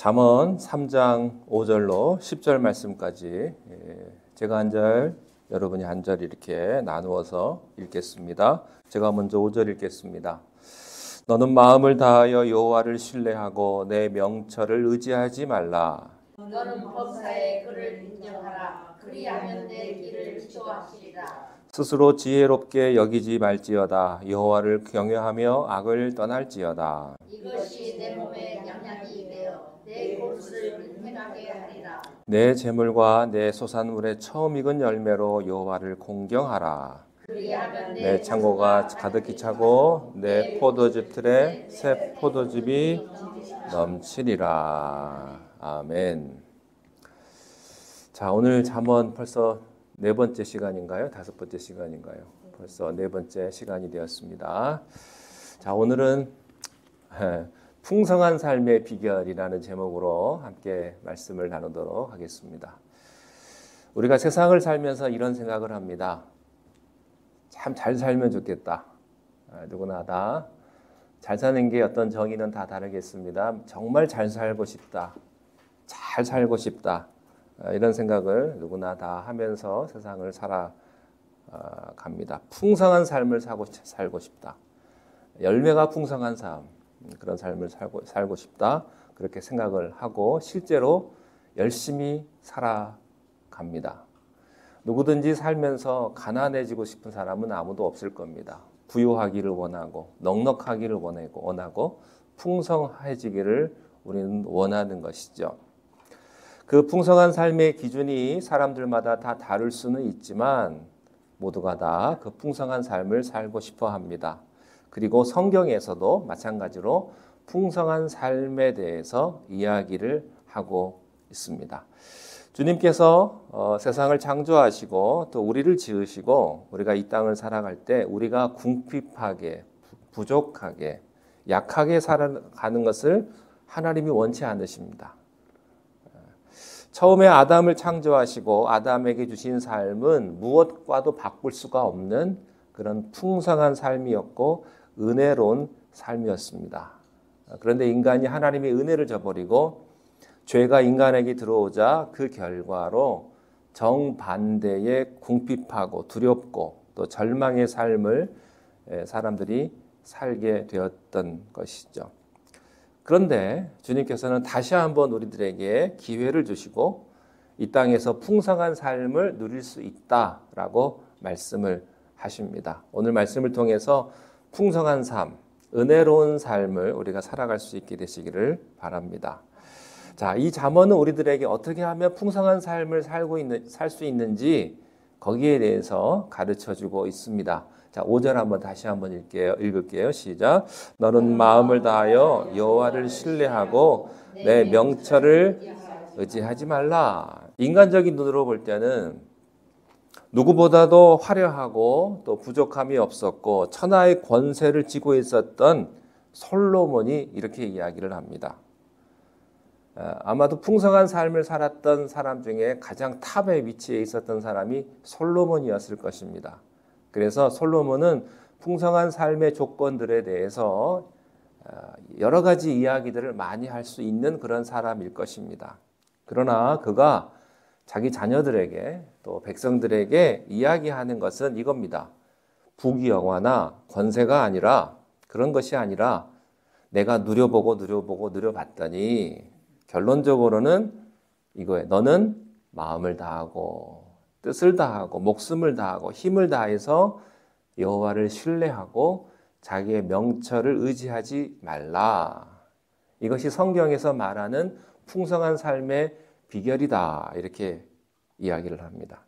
잠언 3장 5절로 10절 말씀까지 제가 한 절, 여러분이 한 절 이렇게 나누어서 읽겠습니다. 제가 먼저 5절 읽겠습니다. 너는 마음을 다하여 여호와를 신뢰하고 내 명철을 의지하지 말라. 너는 법사의 글을 인정하라. 그리하면 내 길을 지도하시리라. 스스로 지혜롭게 여기지 말지어다. 여호와를 경외하며 악을 떠날지어다. 이것이 내 몸에 양약이 되어 내 골수를 행하게 하리라. 내 재물과 내 소산물의 처음 익은 열매로 여호와를 공경하라. 그리하면 내 창고가 가득히 차고 내 포도즙 틀에 새 포도즙이 넘치리라. 아멘. 자, 오늘 잠언 벌써 네 번째 시간인가요? 다섯 번째 시간인가요? 벌써 네 번째 시간이 되었습니다. 자, 오늘은 풍성한 삶의 비결이라는 제목으로 함께 말씀을 나누도록 하겠습니다. 우리가 세상을 살면서 이런 생각을 합니다. 참 잘 살면 좋겠다. 누구나 다 잘 사는 게 어떤 정의는 다 다르겠습니다. 정말 잘 살고 싶다. 잘 살고 싶다. 이런 생각을 누구나 다 하면서 세상을 살아갑니다. 풍성한 삶을 살고 싶다. 열매가 풍성한 삶, 그런 삶을 살고 싶다. 그렇게 생각을 하고 실제로 열심히 살아갑니다. 누구든지 살면서 가난해지고 싶은 사람은 아무도 없을 겁니다. 부유하기를 원하고 넉넉하기를 원하고 풍성해지기를 우리는 원하는 것이죠. 그 풍성한 삶의 기준이 사람들마다 다 다를 수는 있지만 모두가 다 그 풍성한 삶을 살고 싶어 합니다. 그리고 성경에서도 마찬가지로 풍성한 삶에 대해서 이야기를 하고 있습니다. 주님께서 세상을 창조하시고 또 우리를 지으시고 우리가 이 땅을 살아갈 때 우리가 궁핍하게, 부족하게, 약하게 살아가는 것을 하나님이 원치 않으십니다. 처음에 아담을 창조하시고 아담에게 주신 삶은 무엇과도 바꿀 수가 없는 그런 풍성한 삶이었고 은혜로운 삶이었습니다. 그런데 인간이 하나님의 은혜를 저버리고 죄가 인간에게 들어오자 그 결과로 정반대의 궁핍하고 두렵고 또 절망의 삶을 사람들이 살게 되었던 것이죠. 그런데 주님께서는 다시 한번 우리들에게 기회를 주시고 이 땅에서 풍성한 삶을 누릴 수 있다라고 말씀을 하십니다. 오늘 말씀을 통해서 풍성한 삶, 은혜로운 삶을 우리가 살아갈 수 있게 되시기를 바랍니다. 자, 이 잠언은 우리들에게 어떻게 하면 풍성한 삶을 살 수 있는지 거기에 대해서 가르쳐주고 있습니다. 자, 5절 한번 다시 한번 읽을게요. 시작. 너는 마음을 다하여 여호와를 신뢰하고 내 명철을 의지하지 말라. 인간적인 눈으로 볼 때는 누구보다도 화려하고 또 부족함이 없었고 천하의 권세를 쥐고 있었던 솔로몬이 이렇게 이야기를 합니다. 아마도 풍성한 삶을 살았던 사람 중에 가장 탑에 위치해 있었던 사람이 솔로몬이었을 것입니다. 그래서 솔로몬은 풍성한 삶의 조건들에 대해서 여러 가지 이야기들을 많이 할 수 있는 그런 사람일 것입니다. 그러나 그가 자기 자녀들에게 또 백성들에게 이야기하는 것은 이겁니다. 부귀영화나 권세가 아니라 그런 것이 아니라 내가 누려봤더니 결론적으로는 이거예요. 너는 마음을 다하고 뜻을 다하고 목숨을 다하고 힘을 다해서 여호와를 신뢰하고 자기의 명철을 의지하지 말라. 이것이 성경에서 말하는 풍성한 삶의 비결이다. 이렇게 이야기를 합니다.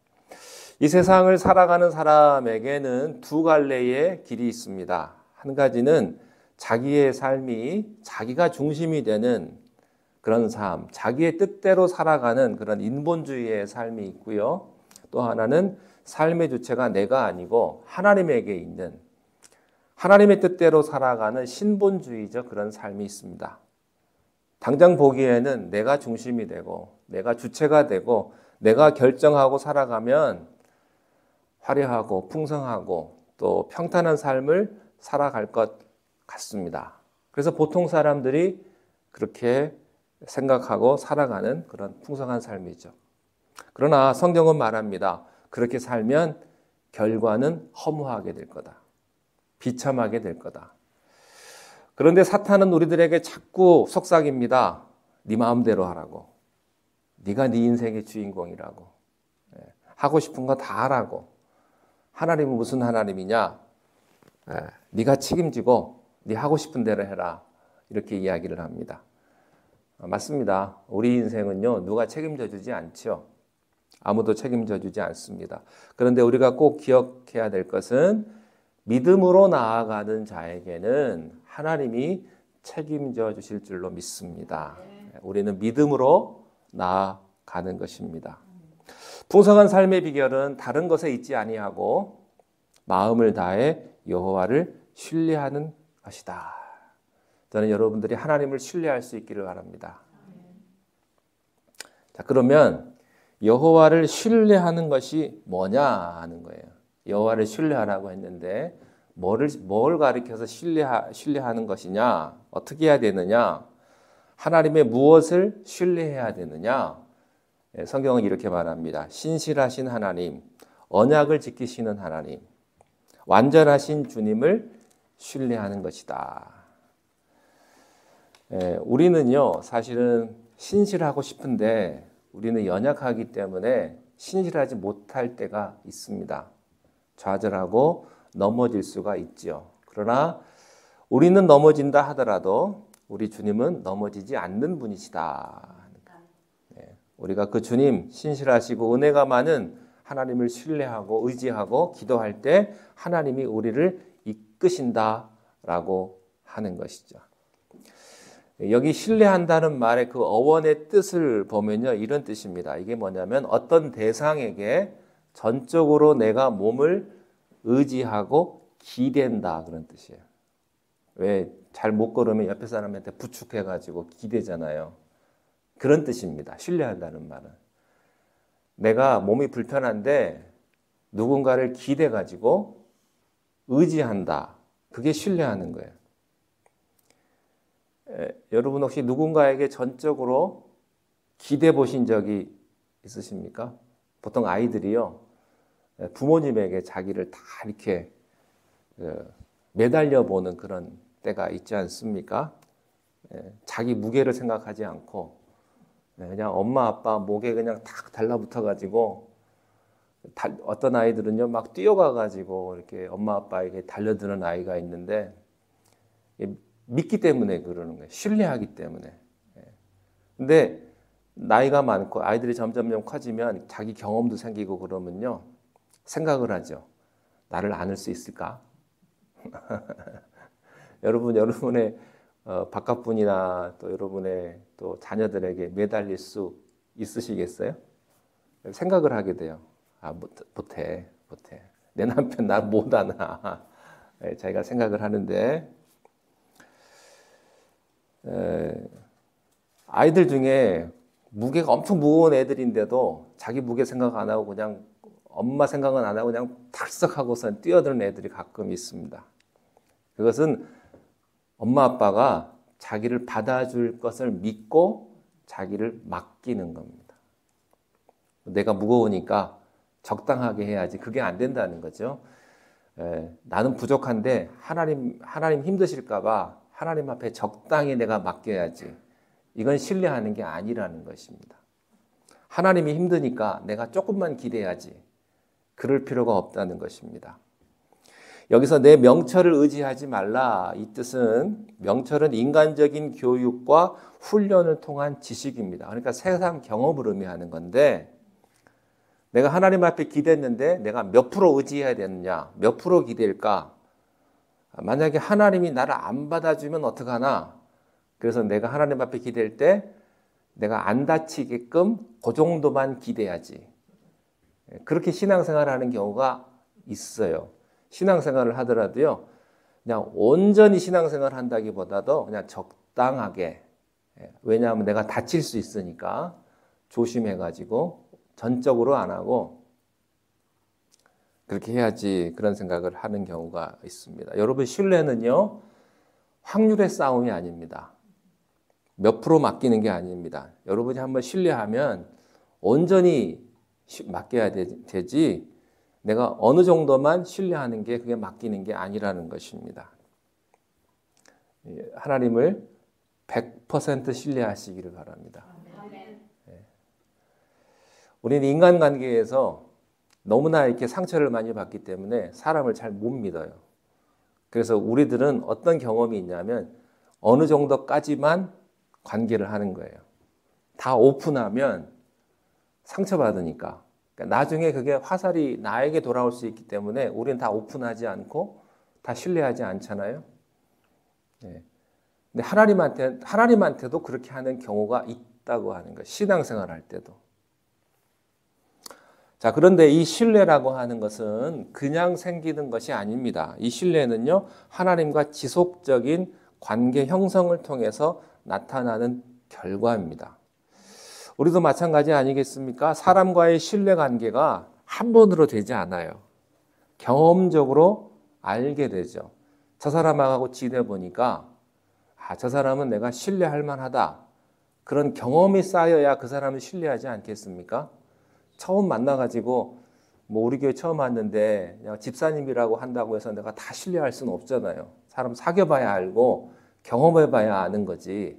이 세상을 살아가는 사람에게는 두 갈래의 길이 있습니다. 한 가지는 자기의 삶이 자기가 중심이 되는 그런 삶, 자기의 뜻대로 살아가는 그런 인본주의의 삶이 있고요. 또 하나는 삶의 주체가 내가 아니고 하나님에게 있는 하나님의 뜻대로 살아가는 신본주의적 그런 삶이 있습니다. 당장 보기에는 내가 중심이 되고 내가 주체가 되고 내가 결정하고 살아가면 화려하고 풍성하고 또 평탄한 삶을 살아갈 것 같습니다. 그래서 보통 사람들이 그렇게 생각하고 살아가는 그런 풍성한 삶이죠. 그러나 성경은 말합니다. 그렇게 살면 결과는 허무하게 될 거다. 비참하게 될 거다. 그런데 사탄은 우리들에게 자꾸 속삭입니다. 네 마음대로 하라고. 네가 네 인생의 주인공이라고. 하고 싶은 거 다 하라고. 하나님은 무슨 하나님이냐? 네가 책임지고 네 하고 싶은 대로 해라. 이렇게 이야기를 합니다. 맞습니다. 우리 인생은요, 누가 책임져 주지 않죠. 아무도 책임져 주지 않습니다. 그런데 우리가 꼭 기억해야 될 것은 믿음으로 나아가는 자에게는 하나님이 책임져 주실 줄로 믿습니다. 우리는 믿음으로 나아가는 것입니다. 풍성한 삶의 비결은 다른 것에 있지 아니하고 마음을 다해 여호와를 신뢰하는 것이다. 저는 여러분들이 하나님을 신뢰할 수 있기를 바랍니다. 자, 그러면 여호와를 신뢰하는 것이 뭐냐 하는 거예요. 여호와를 신뢰하라고 했는데 뭘 가리켜서 신뢰하는 것이냐? 어떻게 해야 되느냐? 하나님의 무엇을 신뢰해야 되느냐? 성경은 이렇게 말합니다. 신실하신 하나님, 언약을 지키시는 하나님, 완전하신 주님을 신뢰하는 것이다. 우리는요, 사실은 신실하고 싶은데 우리는 연약하기 때문에 신실하지 못할 때가 있습니다. 좌절하고 넘어질 수가 있죠. 그러나 우리는 넘어진다 하더라도 우리 주님은 넘어지지 않는 분이시다. 우리가 그 주님 신실하시고 은혜가 많은 하나님을 신뢰하고 의지하고 기도할 때 하나님이 우리를 이끄신다라고 하는 것이죠. 여기 신뢰한다는 말의 그 어원의 뜻을 보면요, 이런 뜻입니다. 이게 뭐냐면 어떤 대상에게 전적으로 내가 몸을 의지하고 기댄다 그런 뜻이에요. 왜 잘 못 걸으면 옆에 사람한테 부축해가지고 기대잖아요. 그런 뜻입니다. 신뢰한다는 말은. 내가 몸이 불편한데 누군가를 기대가지고 의지한다. 그게 신뢰하는 거예요. 여러분 혹시 누군가에게 전적으로 기대 보신 적이 있으십니까? 보통 아이들이요, 부모님에게 자기를 다 이렇게 매달려 보는 그런 때가 있지 않습니까? 자기 무게를 생각하지 않고 그냥 엄마 아빠 목에 그냥 탁 달라붙어 가지고, 어떤 아이들은요 막 뛰어가 가지고 이렇게 엄마 아빠에게 달려드는 아이가 있는데 믿기 때문에 그러는 거예요. 신뢰하기 때문에. 근데 나이가 많고 아이들이 점점 커지면 자기 경험도 생기고 그러면요, 생각을 하죠. 나를 안을 수 있을까? 여러분의 바깥분이나 또 여러분의 또 자녀들에게 매달릴 수 있으시겠어요? 생각을 하게 돼요. 못해. 내 남편 나 못 안아. 자기가 생각을 하는데, 아이들 중에 무게가 엄청 무거운 애들인데도 자기 무게 생각 안 하고 그냥 엄마 생각은 안 하고 그냥 탁석하고서 뛰어드는 애들이 가끔 있습니다. 그것은 엄마 아빠가 자기를 받아줄 것을 믿고 자기를 맡기는 겁니다. 내가 무거우니까 적당하게 해야지. 그게 안 된다는 거죠. 나는 부족한데 하나님 힘드실까 봐 하나님 앞에 적당히 내가 맡겨야지. 이건 신뢰하는 게 아니라는 것입니다. 하나님이 힘드니까 내가 조금만 기대야지. 그럴 필요가 없다는 것입니다. 여기서 내 명철을 의지하지 말라. 이 뜻은 명철은 인간적인 교육과 훈련을 통한 지식입니다. 그러니까 세상 경험을 의미하는 건데, 내가 하나님 앞에 기댔는데 내가 몇 프로 의지해야 되느냐, 몇 프로 기댈까? 만약에 하나님이 나를 안 받아주면 어떡하나? 그래서 내가 하나님 앞에 기댈 때 내가 안 다치게끔 그 정도만 기대야지. 그렇게 신앙생활을 하는 경우가 있어요. 신앙생활을 하더라도요, 그냥 온전히 신앙생활을 한다기보다도 그냥 적당하게, 왜냐하면 내가 다칠 수 있으니까 조심해가지고 전적으로 안 하고 그렇게 해야지, 그런 생각을 하는 경우가 있습니다. 여러분, 신뢰는요 확률의 싸움이 아닙니다. 몇 프로 맡기는 게 아닙니다. 여러분이 한번 신뢰하면 온전히 맡겨야 되지 내가 어느 정도만 신뢰하는 게 그게 맡기는 게 아니라는 것입니다. 하나님을 100% 신뢰하시기를 바랍니다. 우리는 인간관계에서 너무나 이렇게 상처를 많이 받기 때문에 사람을 잘 못 믿어요. 그래서 우리들은 어떤 경험이 있냐면 어느 정도까지만 관계를 하는 거예요. 다 오픈하면 상처받으니까. 그러니까 나중에 그게 화살이 나에게 돌아올 수 있기 때문에 우리는 다 오픈하지 않고 다 신뢰하지 않잖아요. 네. 근데 하나님한테도 그렇게 하는 경우가 있다고 하는 거예요. 신앙생활 할 때도. 자, 그런데 이 신뢰라고 하는 것은 그냥 생기는 것이 아닙니다. 이 신뢰는요, 하나님과 지속적인 관계 형성을 통해서 나타나는 결과입니다. 우리도 마찬가지 아니겠습니까? 사람과의 신뢰 관계가 한 번으로 되지 않아요. 경험적으로 알게 되죠. 저 사람하고 지내보니까 저 사람은 내가 신뢰할 만하다. 그런 경험이 쌓여야 그 사람을 신뢰하지 않겠습니까? 처음 만나가지고 우리 교회 처음 왔는데 그냥 집사님이라고 한다고 해서 내가 다 신뢰할 수는 없잖아요. 사람 사귀어봐야 알고 경험해봐야 아는 거지.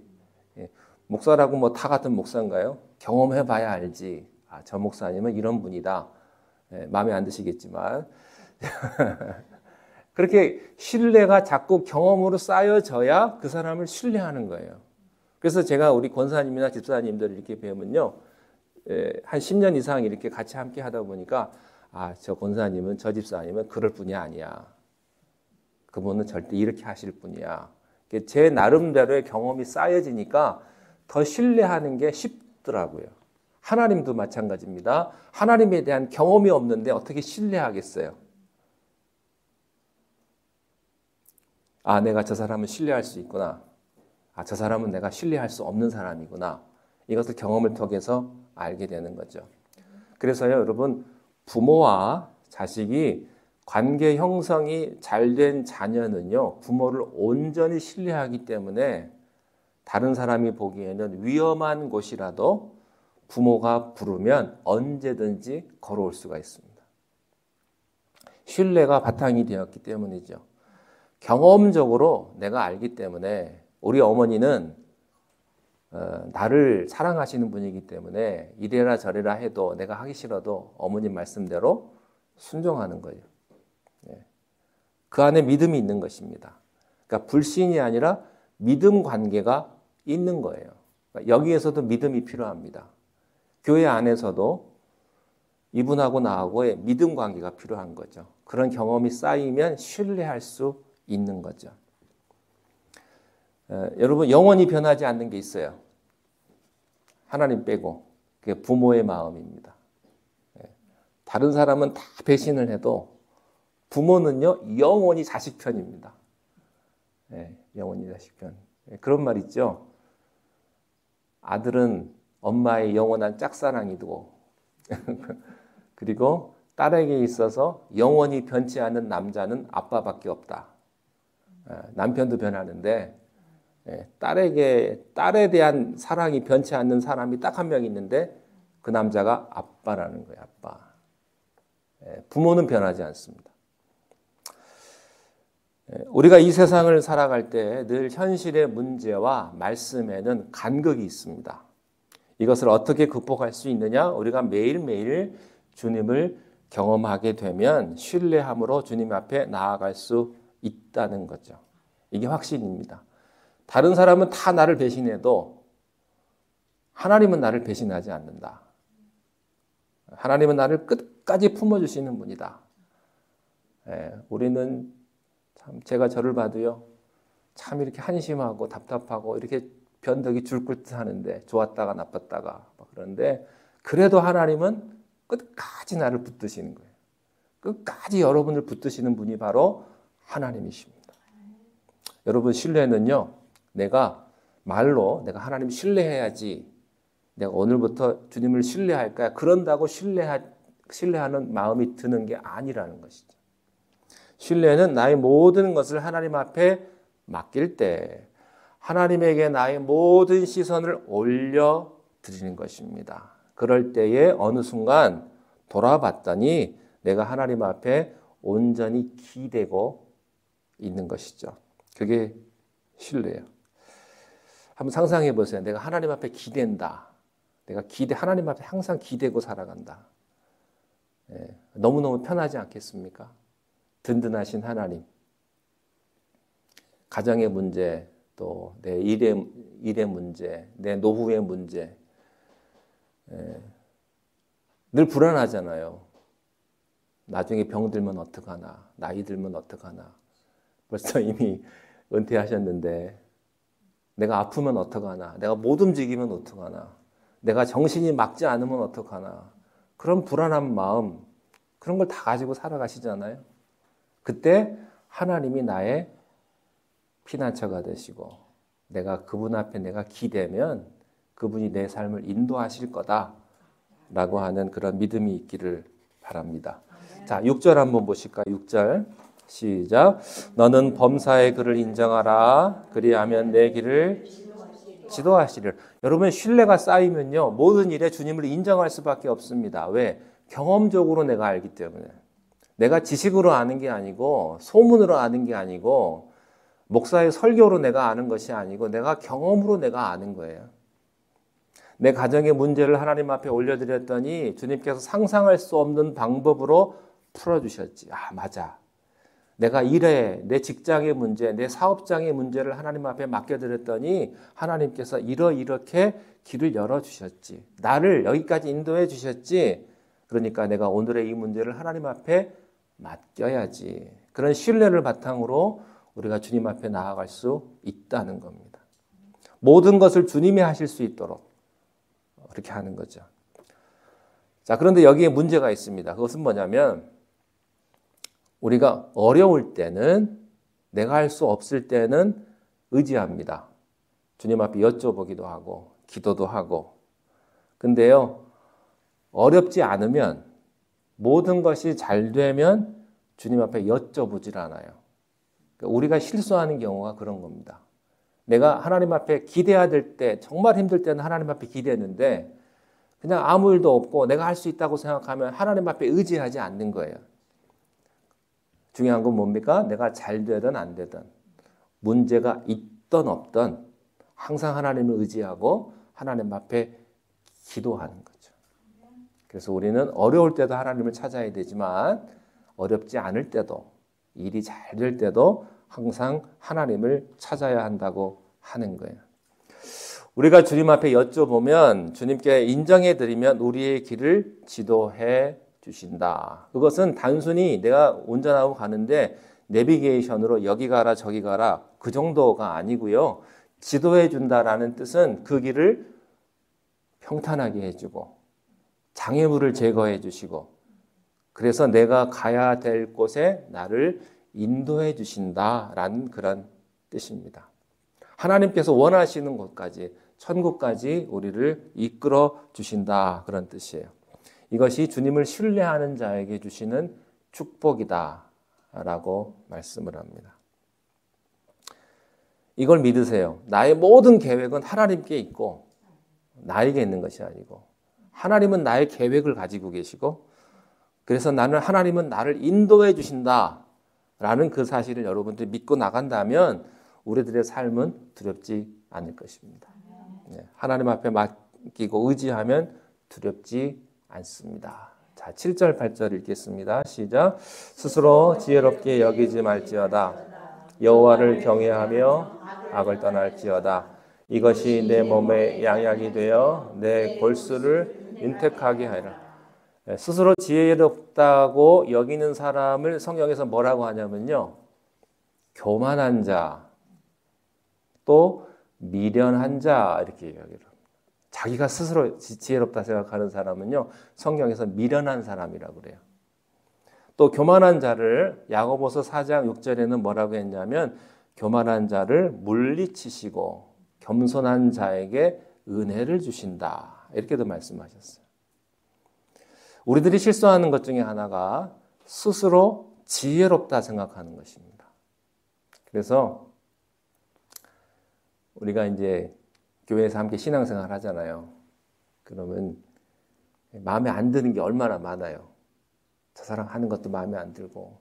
목사라고 다 같은 목사인가요? 경험해봐야 알지. 저 목사님은 이런 분이다. 마음에 안 드시겠지만 그렇게 신뢰가 자꾸 경험으로 쌓여져야 그 사람을 신뢰하는 거예요. 그래서 제가 우리 권사님이나 집사님들 이렇게 배우면요, 한 10년 이상 이렇게 같이 함께 하다 보니까 저 권사님은 저 집사님은 그럴 분이 아니야. 그분은 절대 이렇게 하실 분이야. 제 나름대로의 경험이 쌓여지니까 더 신뢰하는 게 쉽더라고요. 하나님도 마찬가지입니다. 하나님에 대한 경험이 없는데 어떻게 신뢰하겠어요? 내가 저 사람을 신뢰할 수 있구나. 저 사람은 내가 신뢰할 수 없는 사람이구나. 이것을 경험을 통해서 알게 되는 거죠. 그래서요, 여러분, 부모와 자식이 관계 형성이 잘된 자녀는요, 부모를 온전히 신뢰하기 때문에 다른 사람이 보기에는 위험한 곳이라도 부모가 부르면 언제든지 걸어올 수가 있습니다. 신뢰가 바탕이 되었기 때문이죠. 경험적으로 내가 알기 때문에 우리 어머니는 나를 사랑하시는 분이기 때문에 이래라 저래라 해도 내가 하기 싫어도 어머님 말씀대로 순종하는 거예요. 그 안에 믿음이 있는 것입니다. 그러니까 불신이 아니라 믿음 관계가 있는 거예요. 그러니까 여기에서도 믿음이 필요합니다. 교회 안에서도 이분하고 나하고의 믿음 관계가 필요한 거죠. 그런 경험이 쌓이면 신뢰할 수 있는 거죠. 여러분, 영원히 변하지 않는 게 있어요. 하나님 빼고. 그게 부모의 마음입니다. 다른 사람은 다 배신을 해도 부모는요, 영원히 자식 편입니다. 영원히 자식 편. 그런 말 있죠. 아들은 엄마의 영원한 짝사랑이고 그리고 딸에게 있어서 영원히 변치 않은 남자는 아빠밖에 없다. 남편도 변하는데 딸에 대한 사랑이 변치 않는 사람이 딱 한 명 있는데 그 남자가 아빠라는 거예요. 아빠. 부모는 변하지 않습니다. 우리가 이 세상을 살아갈 때 늘 현실의 문제와 말씀에는 간극이 있습니다. 이것을 어떻게 극복할 수 있느냐? 우리가 매일매일 주님을 경험하게 되면 신뢰함으로 주님 앞에 나아갈 수 있다는 거죠. 이게 확신입니다. 다른 사람은 다 나를 배신해도 하나님은 나를 배신하지 않는다. 하나님은 나를 끝까지 품어주시는 분이다. 우리는 참 제가 저를 봐도요, 참 이렇게 한심하고 답답하고 이렇게 변덕이 줄을 듯 하는데 좋았다가 나빴다가 그런데 그래도 하나님은 끝까지 나를 붙드시는 거예요. 끝까지 여러분을 붙드시는 분이 바로 하나님이십니다. 여러분, 신뢰는요, 내가 말로 내가 하나님 신뢰해야지, 내가 오늘부터 주님을 신뢰할까, 그런다고 신뢰하는 마음이 드는 게 아니라는 것이죠. 신뢰는 나의 모든 것을 하나님 앞에 맡길 때 하나님에게 나의 모든 시선을 올려드리는 것입니다. 그럴 때에 어느 순간 돌아봤더니 내가 하나님 앞에 온전히 기대고 있는 것이죠. 그게 신뢰예요. 한번 상상해 보세요. 내가 하나님 앞에 기댄다. 내가 하나님 앞에 항상 기대고 살아간다. 너무너무 편하지 않겠습니까? 든든하신 하나님. 가정의 문제, 또 내 일의 문제, 내 노후의 문제. 늘 불안하잖아요. 나중에 병들면 어떡하나, 나이 들면 어떡하나. 벌써 이미 은퇴하셨는데 내가 아프면 어떡하나, 내가 못 움직이면 어떡하나, 내가 정신이 막지 않으면 어떡하나. 그런 불안한 마음, 그런 걸 다 가지고 살아가시잖아요. 그때 하나님이 나의 피난처가 되시고 내가 그분 앞에 내가 기대면 그분이 내 삶을 인도하실 거다라고 하는 그런 믿음이 있기를 바랍니다. 자, 6절 한번 보실까요? 6절 시작. 너는 범사의 그를 인정하라. 그리하면 내 길을 지도하시리라. 여러분, 신뢰가 쌓이면요 모든 일에 주님을 인정할 수밖에 없습니다. 왜? 경험적으로 내가 알기 때문에. 내가 지식으로 아는 게 아니고 소문으로 아는 게 아니고 목사의 설교로 내가 아는 것이 아니고 내가 경험으로 내가 아는 거예요. 내 가정의 문제를 하나님 앞에 올려드렸더니 주님께서 상상할 수 없는 방법으로 풀어주셨지. 아, 맞아. 내가 내 직장의 문제, 내 사업장의 문제를 하나님 앞에 맡겨드렸더니 하나님께서 이렇게 길을 열어주셨지. 나를 여기까지 인도해 주셨지. 그러니까 내가 오늘의 이 문제를 하나님 앞에 맡겨야지. 그런 신뢰를 바탕으로 우리가 주님 앞에 나아갈 수 있다는 겁니다. 모든 것을 주님이 하실 수 있도록 그렇게 하는 거죠. 자, 그런데 여기에 문제가 있습니다. 그것은 뭐냐면 우리가 어려울 때는, 내가 할 수 없을 때는 의지합니다. 주님 앞에 여쭤보기도 하고 기도도 하고. 근데요, 어렵지 않으면, 모든 것이 잘 되면 주님 앞에 여쭤보질 않아요. 우리가 실수하는 경우가 그런 겁니다. 내가 하나님 앞에 기대해야 될 때, 정말 힘들 때는 하나님 앞에 기대했는데 그냥 아무 일도 없고 내가 할 수 있다고 생각하면 하나님 앞에 의지하지 않는 거예요. 중요한 건 뭡니까? 내가 잘 되든 안 되든, 문제가 있든 없든 항상 하나님을 의지하고 하나님 앞에 기도하는 거죠. 그래서 우리는 어려울 때도 하나님을 찾아야 되지만 어렵지 않을 때도, 일이 잘 될 때도 항상 하나님을 찾아야 한다고 하는 거예요. 우리가 주님 앞에 여쭤보면 주님께 인정해 드리면 우리의 길을 지도해 주신다. 그것은 단순히 내가 운전하고 가는데 내비게이션으로 여기 가라 저기 가라 그 정도가 아니고요. 지도해 준다라는 뜻은 그 길을 평탄하게 해주고 장애물을 제거해 주시고 그래서 내가 가야 될 곳에 나를 인도해 주신다라는 그런 뜻입니다. 하나님께서 원하시는 곳까지, 천국까지 우리를 이끌어 주신다, 그런 뜻이에요. 이것이 주님을 신뢰하는 자에게 주시는 축복이다라고 말씀을 합니다. 이걸 믿으세요. 나의 모든 계획은 하나님께 있고 나에게 있는 것이 아니고 하나님은 나의 계획을 가지고 계시고 그래서 하나님은 나를 인도해 주신다라는 그 사실을 여러분들이 믿고 나간다면 우리들의 삶은 두렵지 않을 것입니다. 하나님 앞에 맡기고 의지하면 두렵지 않습니다. 자, 7절 8절 읽겠습니다. 시작. 스스로 지혜롭게 여기지 말지어다. 여호와를 경외하며 악을 떠날지어다. 이것이 내 몸의 양약이 되어 내 골수를 윤택하게 하리라. 스스로 지혜롭다고 여기는 사람을 성경에서 뭐라고 하냐면요, 교만한 자, 또 미련한 자, 이렇게 이야기를 합니다. 자기가 스스로 지혜롭다 생각하는 사람은요, 성경에서 미련한 사람이라고 그래요. 또 교만한 자를 야고보서 4장 6절에는 뭐라고 했냐면 교만한 자를 물리치시고 겸손한 자에게 은혜를 주신다, 이렇게도 말씀하셨어요. 우리들이 실수하는 것 중에 하나가 스스로 지혜롭다 생각하는 것입니다. 그래서 우리가 이제 교회에서 함께 신앙생활 하잖아요. 그러면 마음에 안 드는 게 얼마나 많아요. 저 사람 하는 것도 마음에 안 들고,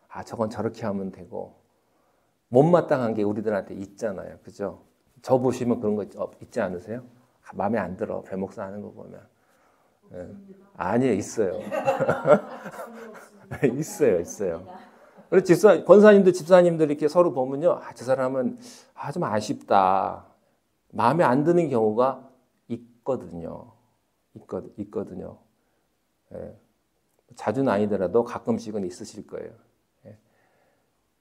아, 저건 저렇게 하면 되고, 못마땅한 게 우리들한테 있잖아요. 그죠? 저 보시면 그런 거 있지 않으세요? 마음에 안 들어. 배 목사 하는 거 보면. 예. 아니에요. 있어요. 있어요. 그래서 권사님들, 집사님들 이렇게 서로 보면요. 아, 저 사람은 좀 아쉽다. 마음에 안 드는 경우가 있거든요. 있거든요. 예. 자주는 아니더라도 가끔씩은 있으실 거예요. 예.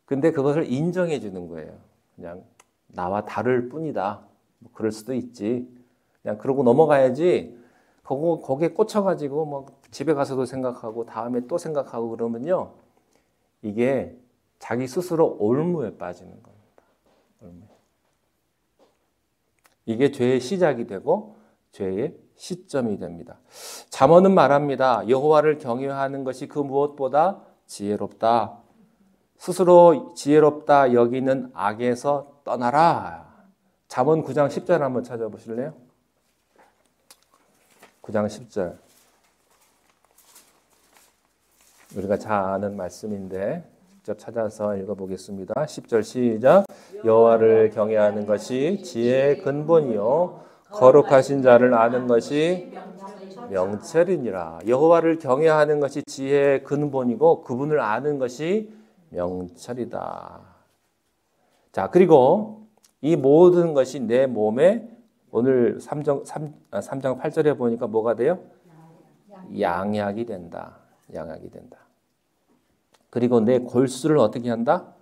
근데 그것을 인정해 주는 거예요. 그냥 나와 다를 뿐이다. 뭐 그럴 수도 있지. 그냥 그러고 넘어가야지. 거기에 꽂혀가지고 뭐 집에 가서도 생각하고 다음에 또 생각하고 그러면요. 이게 자기 스스로 올무에 빠지는 겁니다. 올무에. 이게 죄의 시작이 되고 죄의 시점이 됩니다. 잠언은 말합니다. 여호와를 경외하는 것이 그 무엇보다 지혜롭다. 스스로 지혜롭다 여기는 악에서 떠나라. 잠언 9장 10절 한번 찾아보실래요? 9장 10절. 우리가 잘 아는 말씀인데 직접 찾아서 읽어보겠습니다. 10절 시작. 여호와를 경외하는 것이 지혜의 근본이요 거룩하신 자를 아는 것이 명철이니라. 여호와를 경외하는 것이 지혜의 근본이고 그분을 아는 것이 명철이다. 자, 그리고 이 모든 것이 내 몸에 오늘 3장 8절에 보니까 뭐가 돼요? 양약이 된다. 양약이 된다. 그리고 내 골수를 어떻게 한다?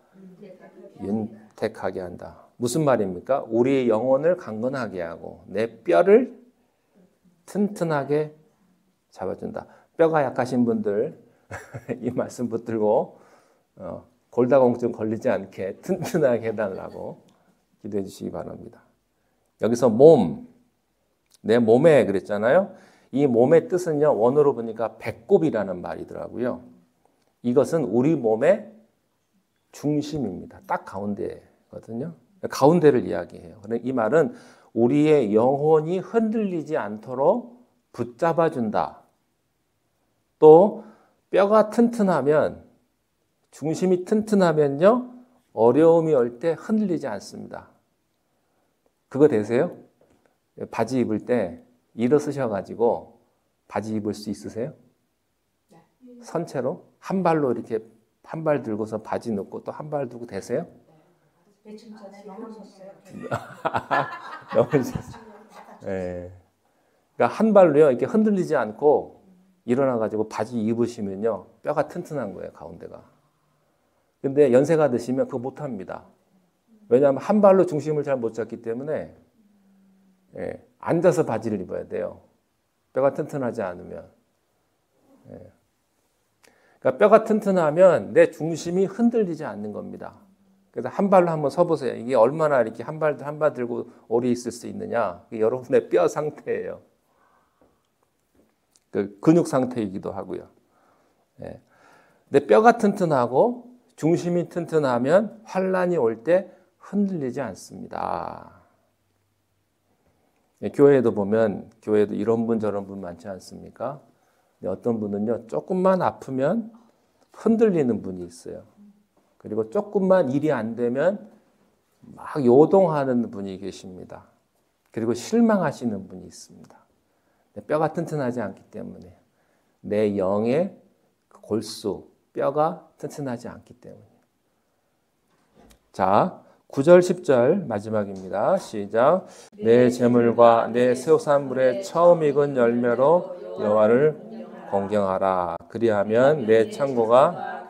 윤택하게 한다. 무슨 말입니까? 우리의 영혼을 강건하게 하고 내 뼈를 튼튼하게 잡아준다. 뼈가 약하신 분들 이 말씀 붙들고 골다공증 걸리지 않게 튼튼하게 해달라고 기도해 주시기 바랍니다. 여기서 몸, 내 몸에 그랬잖아요. 이 몸의 뜻은요, 원어로 보니까 배꼽이라는 말이더라고요. 이것은 우리 몸의 중심입니다. 딱 가운데거든요. 가운데를 이야기해요. 이 말은 우리의 영혼이 흔들리지 않도록 붙잡아준다. 또 뼈가 튼튼하면, 중심이 튼튼하면요, 어려움이 올 때 흔들리지 않습니다. 그거 되세요? 바지 입을 때 일어서셔가지고 바지 입을 수 있으세요? 선체로? 한 발로 이렇게 한 발 들고서 바지 넣고 또 한 발 들고 되세요? 며칠 전에 넘어졌어요. 넘어졌어요. 네. 그러니까 한 발로요 이렇게 흔들리지 않고 일어나가지고 바지 입으시면요 뼈가 튼튼한 거예요 가운데가. 근데 연세가 드시면 그거 못합니다. 왜냐하면 한 발로 중심을 잘 못 잡기 때문에 앉아서 바지를 입어야 돼요. 뼈가 튼튼하지 않으면. 그러니까 뼈가 튼튼하면 내 중심이 흔들리지 않는 겁니다. 그래서 한 발로 한번 서보세요. 이게 얼마나 이렇게 한 발 들고 오래 있을 수 있느냐. 그게 여러분의 뼈 상태예요. 그 근육 상태이기도 하고요. 내 뼈가 튼튼하고 중심이 튼튼하면 환란이 올 때 흔들리지 않습니다. 교회에도 보면 교회에도 이런 분 저런 분 많지 않습니까? 어떤 분은요 조금만 아프면 흔들리는 분이 있어요. 그리고 조금만 일이 안 되면 막 요동하는 분이 계십니다. 그리고 실망하시는 분이 있습니다. 뼈가 튼튼하지 않기 때문에 내 영의 골수, 뼈가 튼튼하지 않기 때문에. 자, 9절 10절 마지막입니다. 시작. 내 재물과 내 수산물의 처음 익은 열매로 여호와를 공경하라. 그리하면 내 창고가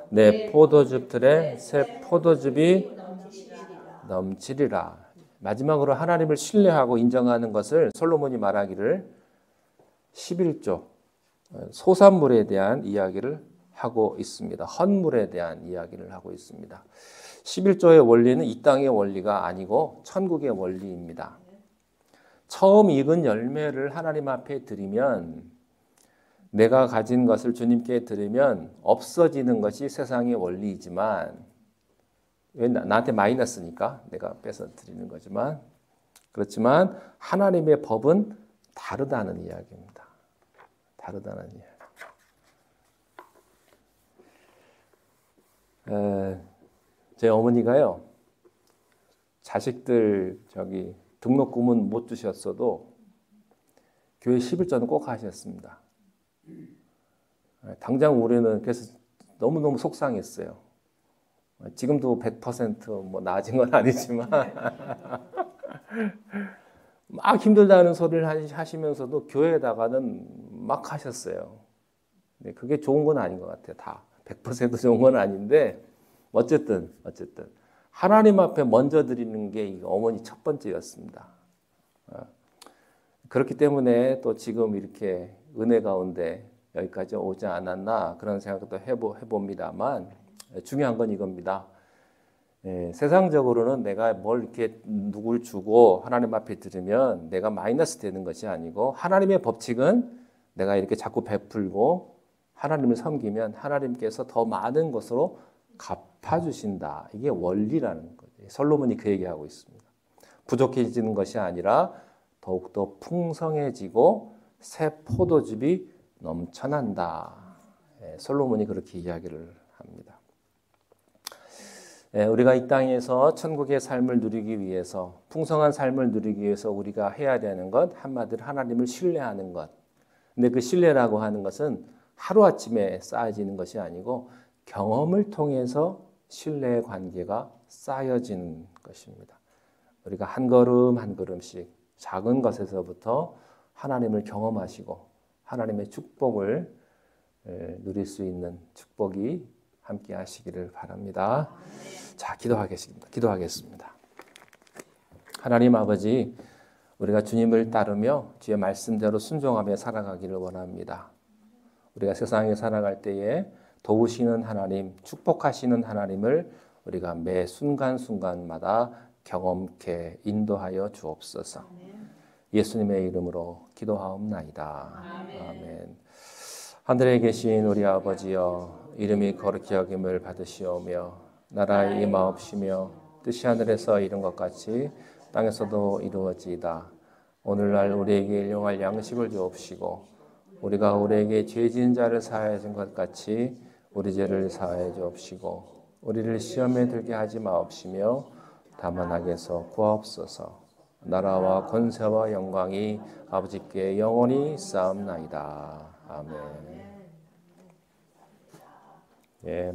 내 포도즙 틀에 새 포도즙이 넘치리라. 마지막으로 하나님을 신뢰하고 인정하는 것을 솔로몬이 말하기를 11조 소산물에 대한 이야기를 하고 있습니다. 헌물에 대한 이야기를 하고 있습니다. 11조의 원리는 이 땅의 원리가 아니고 천국의 원리입니다. 처음 익은 열매를 하나님 앞에 드리면 내가 가진 것을 주님께 드리면 없어지는 것이 세상의 원리이지만 왜 나한테 마이너스니까 내가 뺏어 드리는 거지만 그렇지만 하나님의 법은 다르다는 이야기입니다. 다르다는 이야기. 제 어머니가요. 자식들 등록금은 못 주셨어도 교회 11조는 꼭 하셨습니다. 당장 우리는 그래서 너무너무 속상했어요. 지금도 100% 나아진 건 아니지만 막 힘들다는 소리를 하시면서도 교회에다가는 막 하셨어요. 근데 그게 좋은 건 아닌 것 같아요. 다 100% 좋은 건 아닌데 어쨌든 하나님 앞에 먼저 드리는 게 어머니 첫 번째였습니다. 그렇기 때문에 또 지금 이렇게 은혜 가운데 여기까지 오지 않았나 그런 생각도 해봅니다만 중요한 건 이겁니다. 세상적으로는 내가 뭘 이렇게 누굴 주고 하나님 앞에 드리면 내가 마이너스 되는 것이 아니고 하나님의 법칙은 내가 이렇게 자꾸 베풀고 하나님을 섬기면 하나님께서 더 많은 것으로 갚아주신다. 이게 원리라는 거죠. 솔로몬이 그 얘기하고 있습니다. 부족해지는 것이 아니라 더욱더 풍성해지고 새 포도즙이 넘쳐난다. 솔로몬이 그렇게 이야기를 합니다. 우리가 이 땅에서 천국의 삶을 누리기 위해서 풍성한 삶을 누리기 위해서 우리가 해야 되는 것 한마디로 하나님을 신뢰하는 것. 근데 그 신뢰라고 하는 것은 하루아침에 쌓여지는 것이 아니고 경험을 통해서 신뢰의 관계가 쌓여지는 것입니다. 우리가 한 걸음 한 걸음씩 작은 것에서부터 하나님을 경험하시고 하나님의 축복을 누릴 수 있는 축복이 함께 하시기를 바랍니다. 자, 기도하겠습니다. 하나님 아버지, 우리가 주님을 따르며 주의 말씀대로 순종하며 살아가기를 원합니다. 우리가 세상에 살아갈 때에 도우시는 하나님, 축복하시는 하나님을 우리가 매 순간순간마다 경험케 인도하여 주옵소서. 예수님의 이름으로 기도하옵나이다. 아멘. 하늘에 계신 우리 아버지여, 이름이 거룩히 여김을 받으시오며 나라의 임하옵시며 뜻이 하늘에서 이룬 것 같이 땅에서도 이루어지이다. 오늘날 우리에게 일용할 양식을 주옵시고 우리가 우리에게 죄 지은 자를 사하여 준 것 같이 우리 죄를 사하여 주옵시고 우리를 시험에 들게 하지 마옵시며 다만 악에서 구하옵소서. 나라와 권세와 영광이 아버지께 영원히 쌓옵나이다. 아멘. 예.